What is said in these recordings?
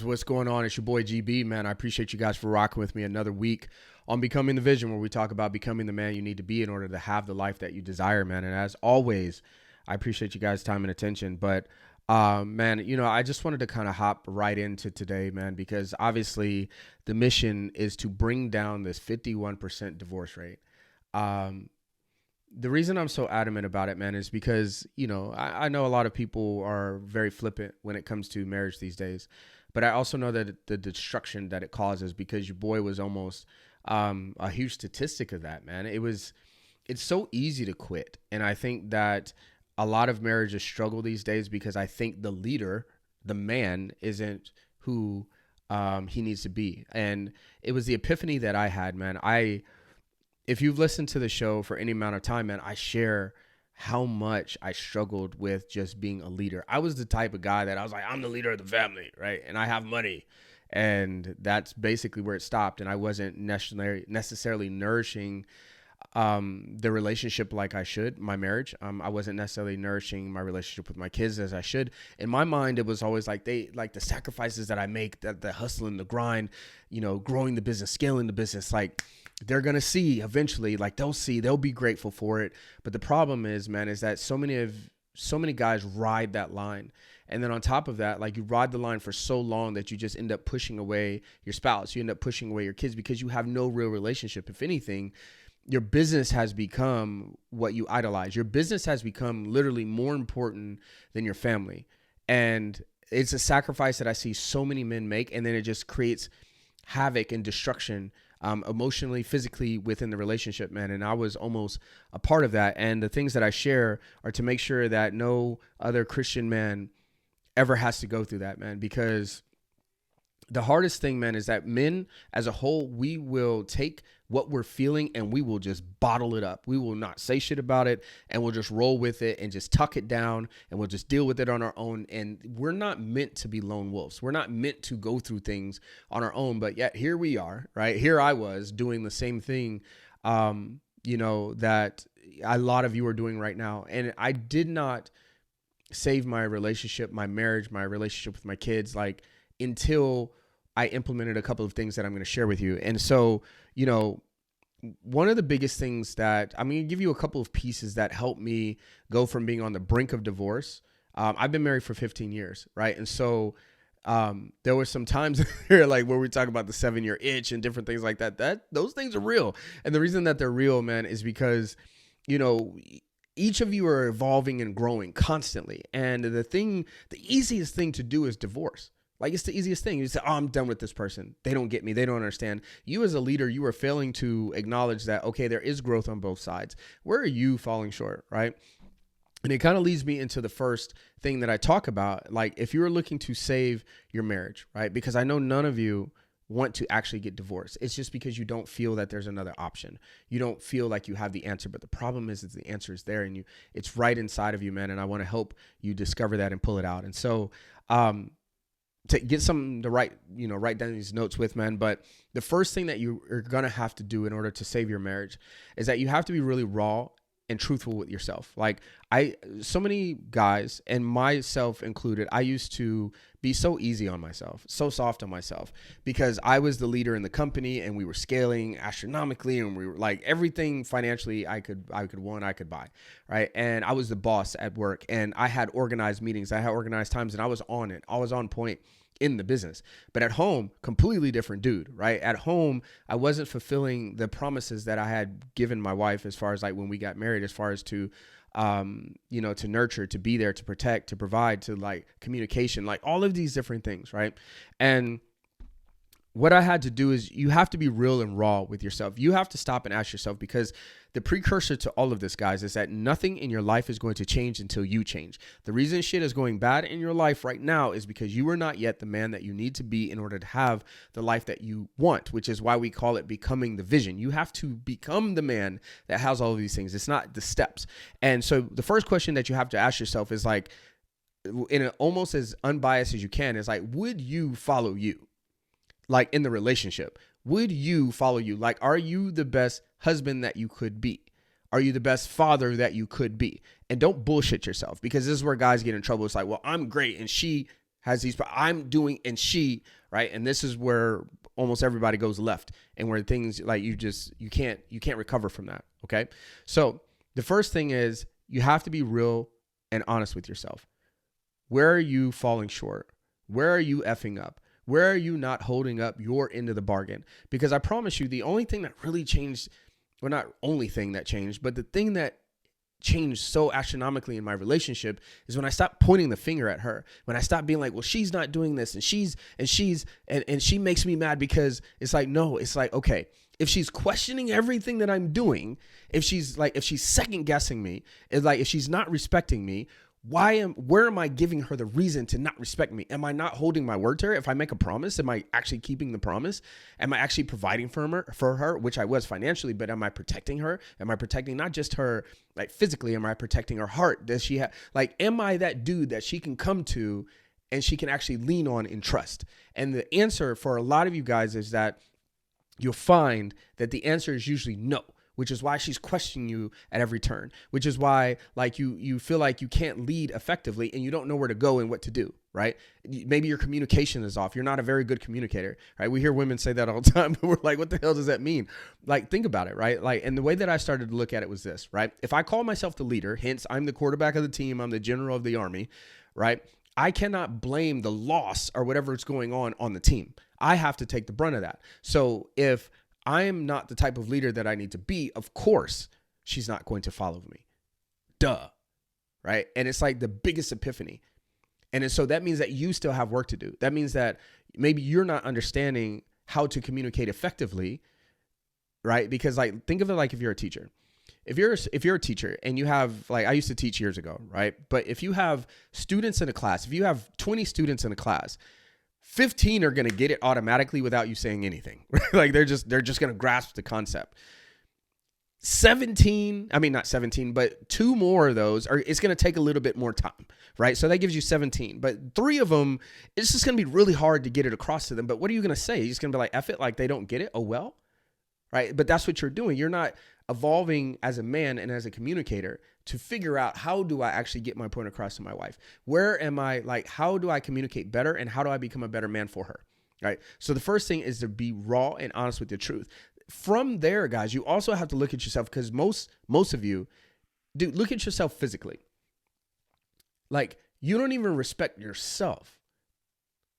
What's going on? It's your boy GB, man. I appreciate you guys for rocking with me another week on Becoming the Vision, where we talk about becoming the man you need to be in order to have the life that you desire, man. And as always, I appreciate you guys' time and attention. But man, I just wanted to kind of hop right into today, man, because obviously the mission is to bring down this 51% divorce rate. Um, the reason I'm so adamant about it, man, is because, I know a lot of people are very flippant when it comes to marriage these days. But I also know that the destruction that it causes, because your boy was almost a huge statistic of that, man. It's so easy to quit. And I think that a lot of marriages struggle these days because I think the leader, the man, isn't who he needs to be. And it was the epiphany that I had, man. If you've listened to the show for any amount of time, man, I share how much I struggled with just being a leader. I was the type of guy that I was like, I'm the leader of the family, right? And I have money. And that's basically where it stopped. And I wasn't necessarily nourishing the relationship like I should, my marriage. I wasn't necessarily nourishing my relationship with my kids as I should. In my mind, it was always like the sacrifices that I make, that the hustle and the grind, growing the business, scaling the business, like they're going to see eventually, like they'll be grateful for it. But the problem is, man, is that so many guys ride that line. And then on top of that, like you ride the line for so long that you just end up pushing away your spouse. You end up pushing away your kids because you have no real relationship. If anything, your business has become what you idolize. Your business has become literally more important than your family. And it's a sacrifice that I see so many men make. And then it just creates havoc and destruction emotionally, physically within the relationship, man. And I was almost a part of that. And the things that I share are to make sure that no other Christian man ever has to go through that, man, because the hardest thing, man, is that men as a whole, we will take what we're feeling and we will just bottle it up. We will not say shit about it, and we'll just roll with it and just tuck it down, and we'll just deal with it on our own. And we're not meant to be lone wolves. We're not meant to go through things on our own. But yet here we are, right? Here I was doing the same thing, that a lot of you are doing right now. And I did not save my relationship, my marriage, my relationship with my kids, like until I implemented a couple of things that I'm going to share with you. And so, one of the biggest things that I'm going to give you a couple of pieces that helped me go from being on the brink of divorce. I've been married for 15 years, right? And so there were some times here, like where we talk about the 7-year itch and different things like that those things are real. And the reason that they're real, man, is because, each of you are evolving and growing constantly. And the easiest thing to do is divorce. Like, it's the easiest thing. You say, oh, I'm done with this person. They don't get me. They don't understand. You as a leader, you are failing to acknowledge that, okay, there is growth on both sides. Where are you falling short, right? And it kind of leads me into the first thing that I talk about. Like, if you are looking to save your marriage, right? Because I know none of you want to actually get divorced. It's just because you don't feel that there's another option. You don't feel like you have the answer. But the problem is that the answer is there, and it's right inside of you, man. And I want to help you discover that and pull it out. And so, to get some to write down these notes with, man. But the first thing that you are going to have to do in order to save your marriage is that you have to be really raw and truthful with yourself. Like so many guys, and myself included, I used to be so easy on myself, so soft on myself, because I was the leader in the company and we were scaling astronomically, and we were like everything financially I could buy, right? And I was the boss at work, and I had organized meetings, I had organized times, and I was on it. I was on point in the business. But at home, completely different dude, right? At home, I wasn't fulfilling the promises that I had given my wife, as far as like when we got married, as far as to to nurture, to be there, to protect, to provide, to like communication, like all of these different things, right? And what I had to do is, you have to be real and raw with yourself. You have to stop and ask yourself, because the precursor to all of this, guys, is that nothing in your life is going to change until you change. The reason shit is going bad in your life right now is because you are not yet the man that you need to be in order to have the life that you want, which is why we call it becoming the vision. You have to become the man that has all of these things. It's not the steps. And so the first question that you have to ask yourself is, like, in an almost as unbiased as you can, is like, would you follow you? Like, in the relationship, would you follow you? Like, are you the best husband that you could be? Are you the best father that you could be? And don't bullshit yourself, because this is where guys get in trouble. It's like, well, I'm great and she has these, I'm doing, and she, right? And this is where almost everybody goes left, and where things like you can't recover from that. Okay. So the first thing is you have to be real and honest with yourself. Where are you falling short? Where are you effing up? Where are you not holding up your end of the bargain? Because I promise you, the only thing that really changed, well, not only thing that changed, but the thing that changed so astronomically in my relationship is when I stopped pointing the finger at her. When I stopped being like, well, she's not doing this, and she makes me mad, because it's like, no, it's like, okay, if she's questioning everything that I'm doing, if she's second guessing me, it's like, if she's not respecting me, where am I giving her the reason to not respect me? Am I not holding my word to her? If I make a promise, am I actually keeping the promise? Am I actually providing for her, which I was financially, but am I protecting her? Am I protecting not just her like physically? Am I protecting her heart? Does she have, like, am I that dude that she can come to and she can actually lean on and trust? And the answer for a lot of you guys is that you'll find that the answer is usually no, which is why she's questioning you at every turn, which is why like you feel like you can't lead effectively and you don't know where to go and what to do, right? Maybe your communication is off. You're not a very good communicator, right? We hear women say that all the time. We're like, what the hell does that mean? Like, think about it, right? Like, and the way that I started to look at it was this, right? If I call myself the leader, hence I'm the quarterback of the team, I'm the general of the army, right? I cannot blame the loss or whatever is going on the team. I have to take the brunt of that. So if I am not the type of leader that I need to be, of course, she's not going to follow me. Duh. Right? And it's like the biggest epiphany. And so that means that you still have work to do. That means that maybe you're not understanding how to communicate effectively, right? Because like, think of it like if you're a teacher. If you're a teacher and you have, like, I used to teach years ago, right? But if you have students in a class, if you have 20 students in a class, 15 are going to get it automatically without you saying anything. Like they're just going to grasp the concept. not 17, but 2 more of those it's going to take a little bit more time, right? So that gives you 17, but 3 of them, it's just going to be really hard to get it across to them. But what are you going to say? You're just going to be like, F it, like they don't get it. Oh, well, right? But that's what you're doing. You're not evolving as a man and as a communicator to figure out, how do I actually get my point across to my wife? Where am I, like, how do I communicate better, and how do I become a better man for her? Right. So the first thing is to be raw and honest with the truth. From there, guys, you also have to look at yourself, because most of you, dude, look at yourself physically. Like, you don't even respect yourself.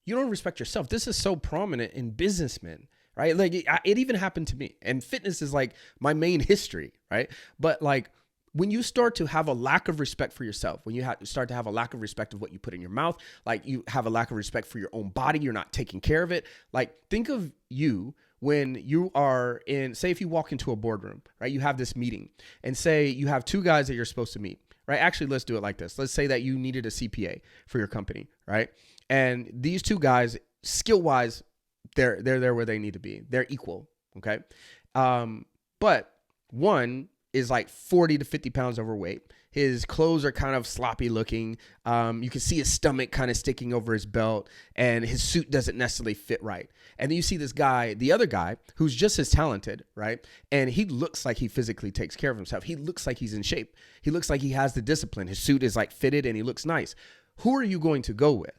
You don't respect yourself. This is so prominent in businessmen, right? Like it even happened to me, and fitness is like my main history, right? But like, when you start to have a lack of respect for yourself, when you start to have a lack of respect of what you put in your mouth, like you have a lack of respect for your own body, you're not taking care of it. Like, think of you when you are in, say if you walk into a boardroom, right? You have this meeting, and say you have 2 guys that you're supposed to meet, right? Actually, let's do it like this. Let's say that you needed a CPA for your company, right? And these 2 guys, skill-wise, they're there where they need to be. They're equal, okay? But one is like 40 to 50 pounds overweight. His clothes are kind of sloppy looking. You can see his stomach kind of sticking over his belt, and his suit doesn't necessarily fit right. And then you see this guy, the other guy, who's just as talented, right? And he looks like he physically takes care of himself. He looks like he's in shape. He looks like he has the discipline. His suit is like fitted and he looks nice. Who are you going to go with?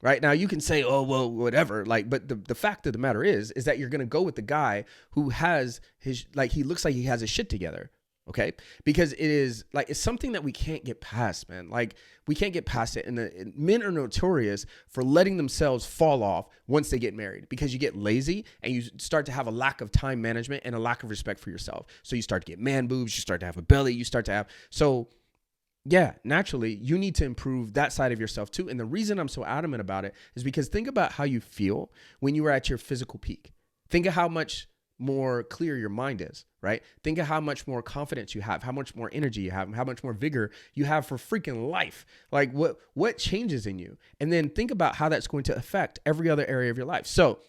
Right now, you can say, oh, well, whatever. Like, but the fact of the matter is that you're going to go with the guy who has his, like, he looks like he has his shit together. Okay. Because it is like, it's something that we can't get past, man. Like, we can't get past it. And men are notorious for letting themselves fall off once they get married, because you get lazy and you start to have a lack of time management and a lack of respect for yourself. So you start to get man boobs, you start to have a belly, yeah, naturally, you need to improve that side of yourself too. And the reason I'm so adamant about it is because think about how you feel when you are at your physical peak. Think of how much more clear your mind is, right? Think of how much more confidence you have, how much more energy you have, how much more vigor you have for freaking life. Like what changes in you? And then think about how that's going to affect every other area of your life. So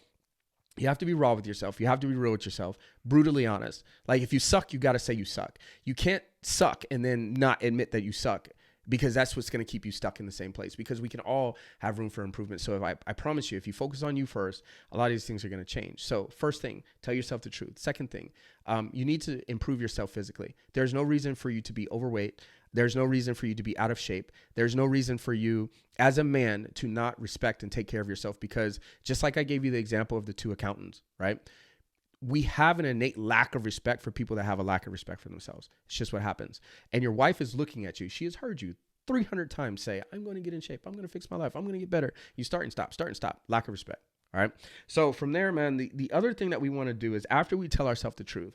you have to be raw with yourself. You have to be real with yourself, brutally honest. Like, if you suck, you got to say you suck. You can't suck and then not admit that you suck, because that's what's going to keep you stuck in the same place, because we can all have room for improvement. So if I promise you, if you focus on you first, a lot of these things are going to change. So first thing, tell yourself the truth. Second thing, you need to improve yourself physically. There's no reason for you to be overweight. There's no reason for you to be out of shape. There's no reason for you as a man to not respect and take care of yourself, because just like I gave you the example of the two accountants, right? We have an innate lack of respect for people that have a lack of respect for themselves. It's just what happens. And your wife is looking at you. She has heard you 300 times say, I'm going to get in shape. I'm going to fix my life. I'm going to get better. You start and stop. Lack of respect. All right. So from there, man, the other thing that we want to do is, after we tell ourselves the truth,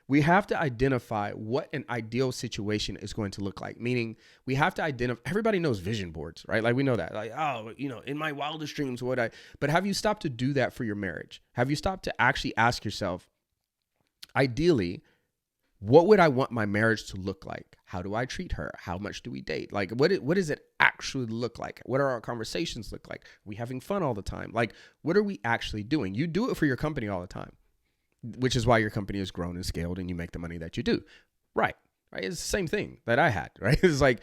we have to identify what an ideal situation is going to look like. Meaning, we have to identify, everybody knows vision boards, right? Like, we know that, like, oh, in my wildest dreams, but have you stopped to do that for your marriage? Have you stopped to actually ask yourself, ideally, what would I want my marriage to look like? How do I treat her? How much do we date? Like, what does it actually look like? What are our conversations look like? Are we having fun all the time? Like, what are we actually doing? You do it for your company all the time, which is why your company has grown and scaled and you make the money that you do. Right. It's the same thing that I had, right? It's like,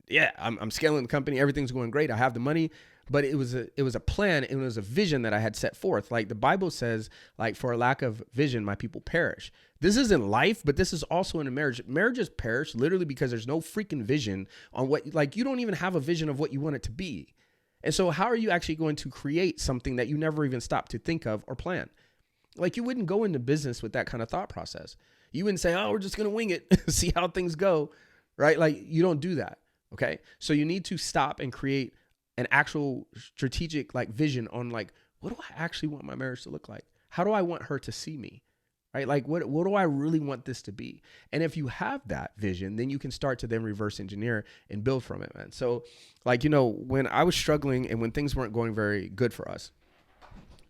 yeah, I'm scaling the company. Everything's going great. I have the money, but it was a plan. It was a vision that I had set forth. Like the Bible says, like, for a lack of vision, my people perish. This isn't life, but this is also in a marriage. Marriages perish literally because there's no freaking vision on what, like, you don't even have a vision of what you want it to be. And so how are you actually going to create something that you never even stopped to think of or plan? Like, you wouldn't go into business with that kind of thought process. You wouldn't say, oh, we're just going to wing it, see how things go, right? Like, you don't do that, okay? So you need to stop and create an actual strategic, like, vision on, like, what do I actually want my marriage to look like? How do I want her to see me, right? Like, what do I really want this to be? And if you have that vision, then you can start to then reverse engineer and build from it, man. So, like, when I was struggling and when things weren't going very good for us,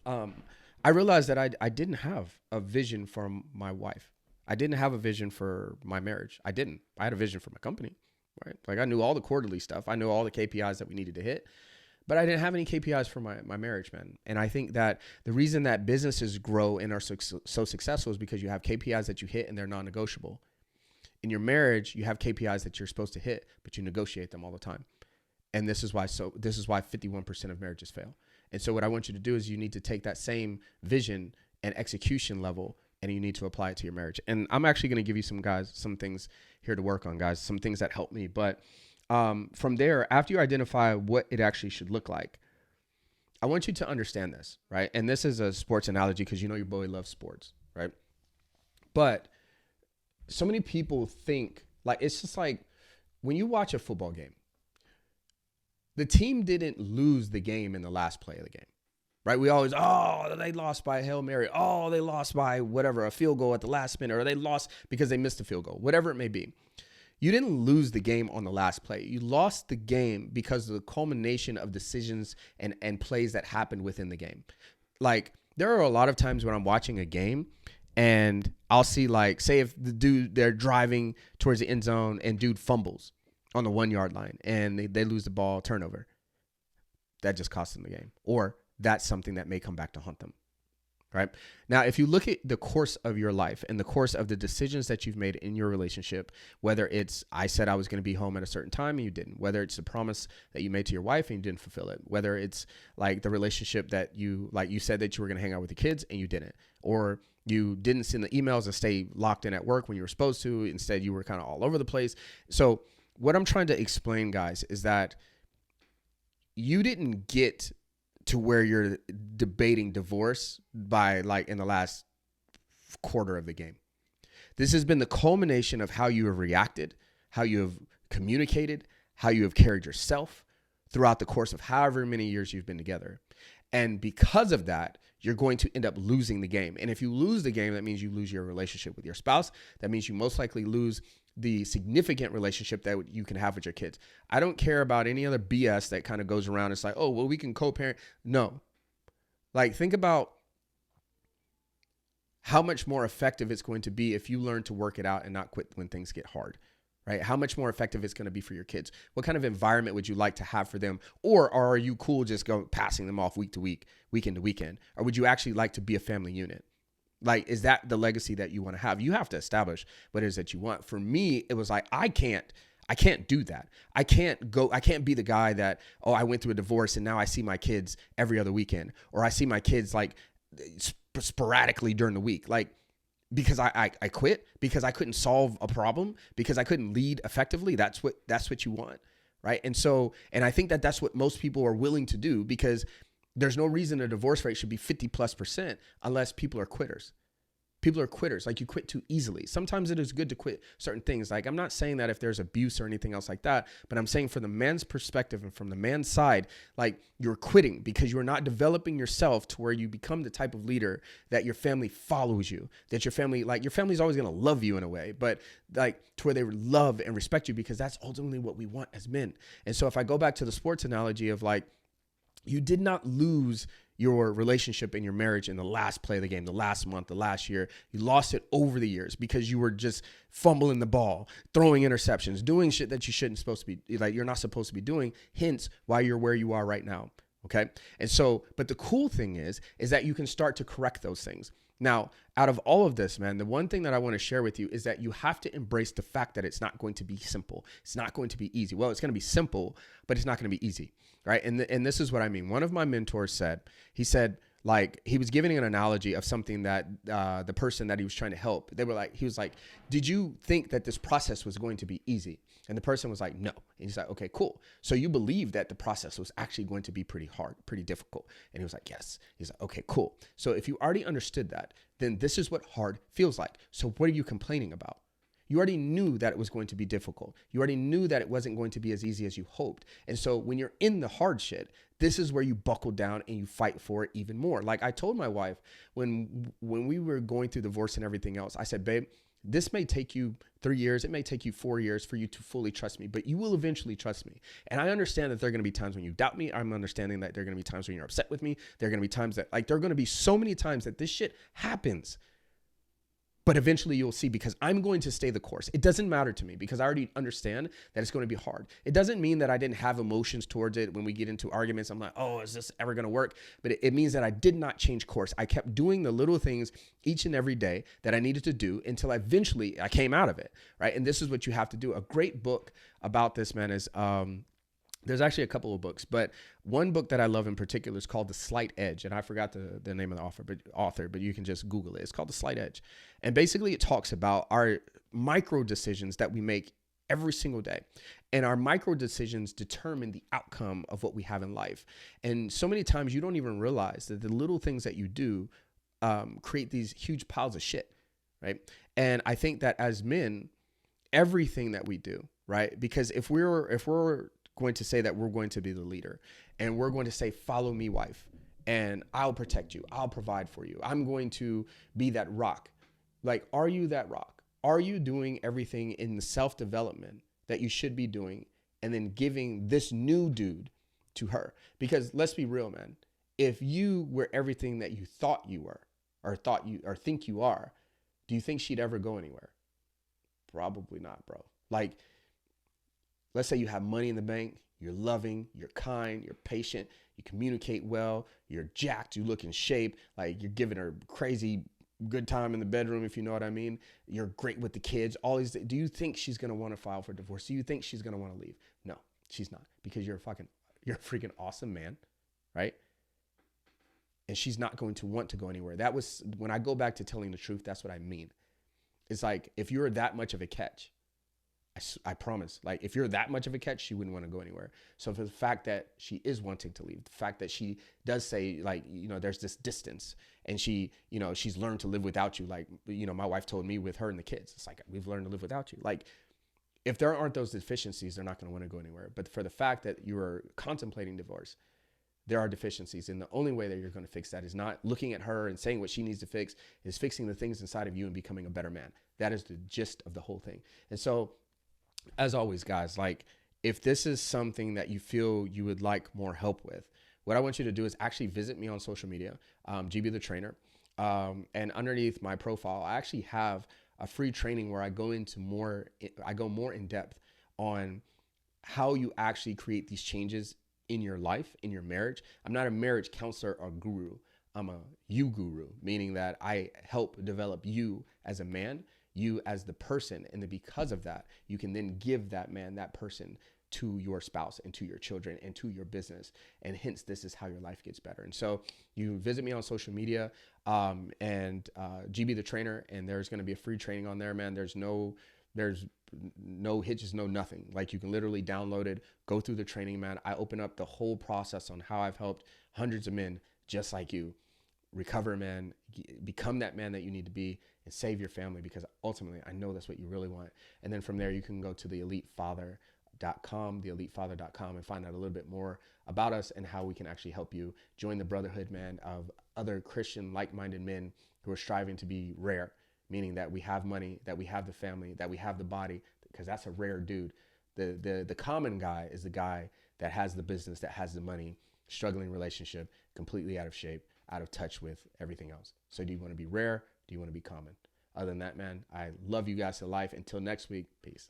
I realized that I didn't have a vision for my wife. I didn't have a vision for my marriage. I didn't. I had a vision for my company, right? Like, I knew all the quarterly stuff. I knew all the KPIs that we needed to hit, but I didn't have any KPIs for my marriage, man. And I think that the reason that businesses grow and are so successful is because you have KPIs that you hit and they're non-negotiable. In your marriage, you have KPIs that you're supposed to hit, but you negotiate them all the time. And this is why 51% of marriages fail. And so what I want you to do is you need to take that same vision and execution level, and you need to apply it to your marriage. And I'm actually going to give you some things here to work on, guys, some things that help me. But from there, after you identify what it actually should look like, I want you to understand this, right? And this is a sports analogy because your boy loves sports, right? But so many people think, like, it's just like when you watch a football game, the team didn't lose the game in the last play of the game, right? We always, oh, they lost by a Hail Mary. Oh, they lost by whatever, a field goal at the last minute, or they lost because they missed a field goal, whatever it may be. You didn't lose the game on the last play. You lost the game because of the culmination of decisions and plays that happened within the game. Like, there are a lot of times when I'm watching a game and I'll see, like, say if they're driving towards the end zone and dude fumbles on the 1 yard line and they lose the ball, turnover. That just cost them the game. Or that's something that may come back to haunt them, right? Now, if you look at the course of your life and the course of the decisions that you've made in your relationship, whether it's, I said I was going to be home at a certain time and you didn't, whether it's the promise that you made to your wife and you didn't fulfill it, whether it's like the relationship that you said that you were going to hang out with the kids and you didn't, or you didn't send the emails and stay locked in at work when you were supposed to. Instead, you were kind of all over the place. So what I'm trying to explain, guys, is that you didn't get to where you're debating divorce by, like, in the last quarter of the game. This has been the culmination of how you have reacted, how you have communicated, how you have carried yourself throughout the course of however many years you've been together. And because of that, you're going to end up losing the game. And if you lose the game, that means you lose your relationship with your spouse. That means you most likely lose the significant relationship that you can have with your kids. I don't care about any other BS that kind of goes around. It's like, oh, well, we can co-parent. No. Like, think about how much more effective it's going to be if you learn to work it out and not quit when things get hard, right? How much more effective it's going to be for your kids. What kind of environment would you like to have for them? Or are you cool just passing them off week to week, weekend to weekend? Or would you actually like to be a family unit? Like, is that the legacy that you want to have? You have to establish what it is that you want. For me, it was like, I can't do that. I can't be the guy that, oh, I went through a divorce and now I see my kids every other weekend, or I see my kids like sporadically during the week. Like, because I quit, because I couldn't solve a problem, because I couldn't lead effectively. That's what you want, right? And I think that that's what most people are willing to do, because there's no reason a divorce rate should be 50+% unless people are quitters. People are quitters. Like, you quit too easily. Sometimes it is good to quit certain things. Like, I'm not saying that if there's abuse or anything else like that, but I'm saying from the man's perspective and from the man's side, like, you're quitting because you're not developing yourself to where you become the type of leader that your family follows you, that your family's always going to love you in a way, but like to where they love and respect you, because that's ultimately what we want as men. And so if I go back to the sports analogy of, like, you did not lose your relationship and your marriage in the last play of the game, the last month, the last year. You lost it over the years because you were just fumbling the ball, throwing interceptions, doing shit that you you're not supposed to be doing. Hence why you're where you are right now. Okay. And so, but the cool thing is that you can start to correct those things. Now, out of all of this, man, the one thing that I want to share with you is that you have to embrace the fact that it's not going to be simple. It's not going to be easy. Well, it's going to be simple, but it's not going to be easy, right? And this is what I mean. One of my mentors said, like, he was giving an analogy of something that the person that he was trying to help, he was like, did you think that this process was going to be easy? And the person was like, no. And he's like, okay, cool. So you believe that the process was actually going to be pretty hard, pretty difficult. And he was like, yes. He's like, okay, cool. So if you already understood that, then this is what hard feels like. So what are you complaining about? You already knew that it was going to be difficult. You already knew that it wasn't going to be as easy as you hoped. And so when you're in the hard shit, this is where you buckle down and you fight for it even more. Like, I told my wife when we were going through divorce and everything else, I said, babe, this may take you 3 years. It may take you 4 years for you to fully trust me, but you will eventually trust me. And I understand that there are going to be times when you doubt me. I'm understanding that there are going to be times when you're upset with me. There are going to be times that, like, there are going to be so many times that this shit happens. But eventually you'll see, because I'm going to stay the course. It doesn't matter to me because I already understand that it's going to be hard. It doesn't mean that I didn't have emotions towards it. When we get into arguments, I'm like, oh, is this ever going to work? But it means that I did not change course. I kept doing the little things each and every day that I needed to do until eventually I came out of it, right? And this is what you have to do. A great book about this, man, is there's actually a couple of books, but one book that I love in particular is called The Slight Edge. And I forgot the name of the author, but you can just Google it. It's called The Slight Edge. And basically it talks about our micro decisions that we make every single day. And our micro decisions determine the outcome of what we have in life. And so many times you don't even realize that the little things that you do create these huge piles of shit, right? And I think that as men, everything that we do, right? Because if we're going to say that we're going to be the leader and we're going to say, follow me, wife, and I'll protect you. I'll provide for you. I'm going to be that rock. Like, are you that rock? Are you doing everything in the self-development that you should be doing and then giving this new dude to her? Because let's be real, man. If you were everything that you thought you were or think you are, do you think she'd ever go anywhere? Probably not, bro. Like, let's say you have money in the bank, you're loving, you're kind, you're patient, you communicate well, you're jacked, you look in shape, like you're giving her crazy good time in the bedroom, if you know what I mean. You're great with the kids, all these. Do you think she's going to want to file for divorce? Do you think she's going to want to leave? No, she's not, because you're a freaking awesome man, right? And she's not going to want to go anywhere. That was, when I go back to telling the truth, that's what I mean. It's like, if you're that much of a catch, I promise, like, if you're that much of a catch, she wouldn't want to go anywhere. So for the fact that she is wanting to leave, the fact that she does say, like, there's this distance and she, she's learned to live without you. Like, my wife told me with her and the kids, it's like, we've learned to live without you. Like, if there aren't those deficiencies, they're not going to want to go anywhere. But for the fact that you are contemplating divorce, there are deficiencies. And the only way that you're going to fix that is not looking at her and saying what she needs to fix, is fixing the things inside of you and becoming a better man. That is the gist of the whole thing. And so, as always, guys, like, if this is something that you feel you would like more help with, what I want you to do is actually visit me on social media, GB the Trainer. And underneath my profile, I actually have a free training where I go more in depth on how you actually create these changes in your life, in your marriage. I'm not a marriage counselor or guru. I'm a you guru, meaning that I help develop you as a man, you as the person. And then because of that, you can then give that man, that person, to your spouse and to your children and to your business. And hence, this is how your life gets better. And so you visit me on social media, and GB the trainer, and there's going to be a free training on there, man. There's no hitches, no nothing. Like, you can literally download it, go through the training, man. I open up the whole process on how I've helped hundreds of men just like you recover, man, become that man that you need to be, and save your family, because ultimately I know that's what you really want. And then from there, you can go to theelitefather.com, and find out a little bit more about us and how we can actually help you join the brotherhood, man, of other Christian like-minded men who are striving to be rare, meaning that we have money, that we have the family, that we have the body, because that's a rare dude. The common guy is the guy that has the business, that has the money, struggling relationship, completely out of shape, out of touch with everything else. So do you want to be rare? Do you want to be common? Other than that, man, I love you guys to life. Until next week, peace.